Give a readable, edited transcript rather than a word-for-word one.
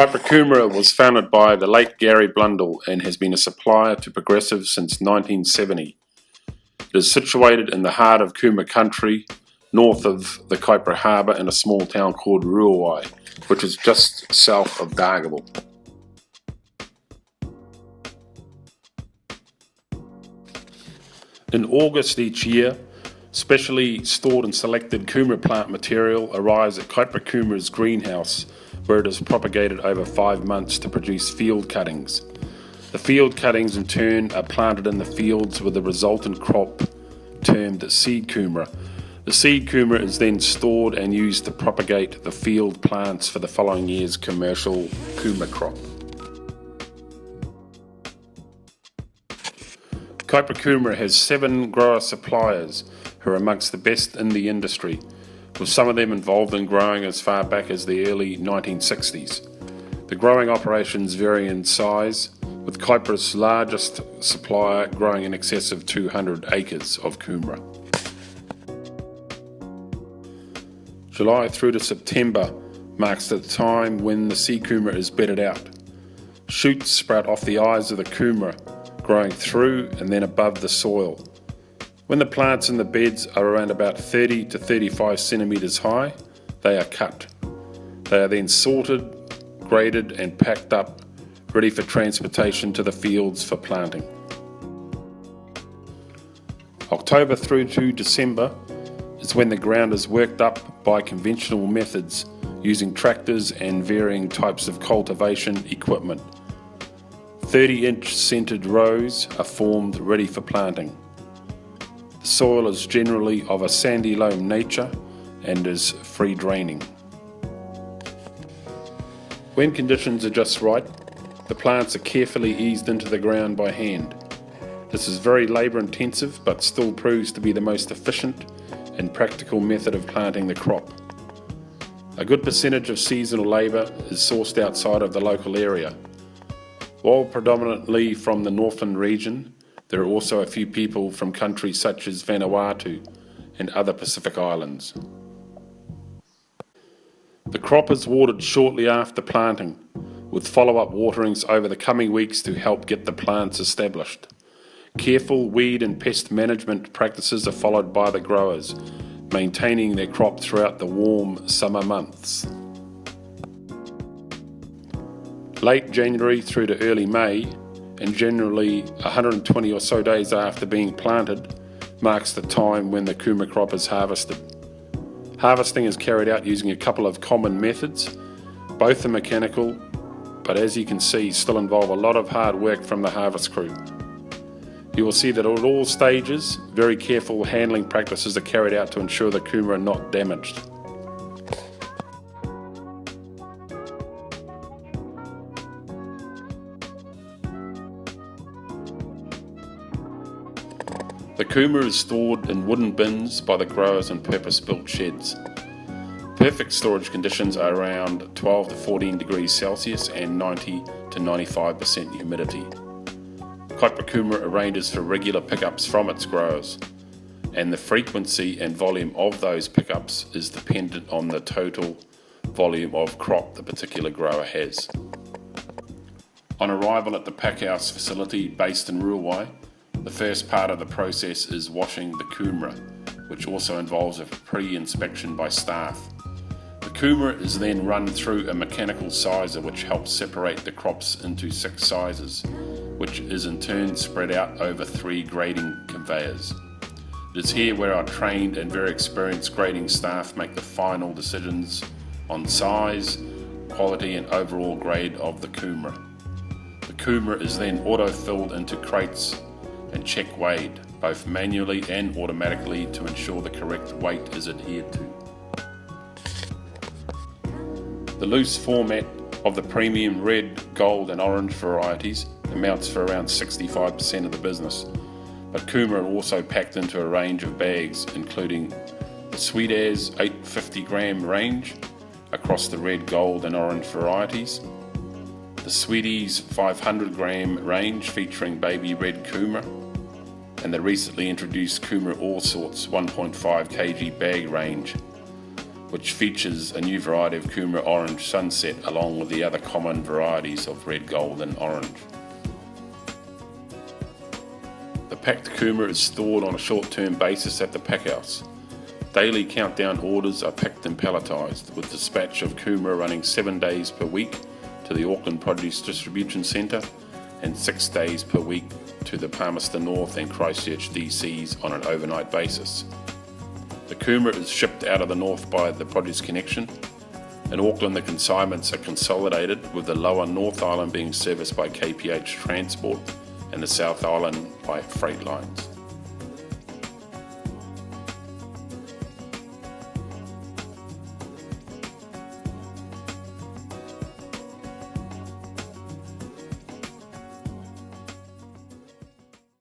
Kaipara Kumara was founded by the late Gary Blundell and has been a supplier to Progressive since 1970. It is situated in the heart of Kumara country, north of the Kaipara Harbour in a small town called Ruawai, which is just south of Dargaville. In August each year, specially stored and selected Kumara plant material arrives at Kaipara Kumara's greenhouse, where it is propagated over 5 months to produce field cuttings. The field cuttings in turn are planted in the fields with the resultant crop termed seed kumara. The seed kumara is then stored and used to propagate the field plants for the following year's commercial kumara crop. Kaipara Kumara has 7 grower suppliers who are amongst the best in the industry, with some of them involved in growing as far back as the early 1960s. The growing operations vary in size, with Kaipara's largest supplier growing in excess of 200 acres of kumara. July through to September marks the time when the seed kumara is bedded out. Shoots sprout off the eyes of the kumara, growing through and then above the soil. When the plants in the beds are around about 30 to 35 centimetres high, they are cut. They are then sorted, graded and packed up, ready for transportation to the fields for planting. October through to December is when the ground is worked up by conventional methods using tractors and varying types of cultivation equipment. 30-inch centred rows are formed ready for planting. The soil is generally of a sandy loam nature and is free draining. When conditions are just right, the plants are carefully eased into the ground by hand. This is very labour intensive but still proves to be the most efficient and practical method of planting the crop. A good percentage of seasonal labour is sourced outside of the local area. While predominantly from the Northland region, there are also a few people from countries such as Vanuatu and other Pacific islands. The crop is watered shortly after planting, with follow-up waterings over the coming weeks to help get the plants established. Careful weed and pest management practices are followed by the growers, maintaining their crop throughout the warm summer months. Late January through to early May, and generally 120 or so days after being planted, marks the time when the kumara crop is harvested. Harvesting is carried out using a couple of common methods. Both are mechanical, but as you can see, still involve a lot of hard work from the harvest crew. You will see that at all stages, very careful handling practices are carried out to ensure the kumara are not damaged. The kumara is stored in wooden bins by the growers in purpose-built sheds. Perfect storage conditions are around 12 to 14 degrees Celsius and 90 to 95% humidity. Kaipara Kumara arranges for regular pickups from its growers, and the frequency and volume of those pickups is dependent on the total volume of crop the particular grower has. On arrival at the packhouse facility based in Ruawai, the first part of the process is washing the kumara, which also involves a pre-inspection by staff. The kumara is then run through a mechanical sizer which helps separate the crops into 6 sizes, which is in turn spread out over 3 grading conveyors. It is here where our trained and very experienced grading staff make the final decisions on size, quality and overall grade of the kumara. The kumara is then auto-filled into crates and check weighed, both manually and automatically, to ensure the correct weight is adhered to. The loose format of the premium red, gold and orange varieties amounts for around 65% of the business, but kumara are also packed into a range of bags, including the Sweet As 850 gram range across the red, gold and orange varieties, the Sweeties 500 gram range featuring baby red kumara, and the recently introduced kumara all sorts 1.5 kg bag range. which features a new variety of Kumara Orange Sunset along with the other common varieties of red, gold and orange. The packed Kumara is stored on a short-term basis at the packhouse. Daily countdown orders are packed and palletised, with dispatch of Kumara running 7 days per week to the Auckland Produce Distribution Centre and 6 days per week to the Palmerston North and Christchurch DCs on an overnight basis. The Kumara is shipped out of the north by the Produce Connection. In Auckland, the consignments are consolidated, with the lower North Island being serviced by KPH Transport and the South Island by Freight Lines.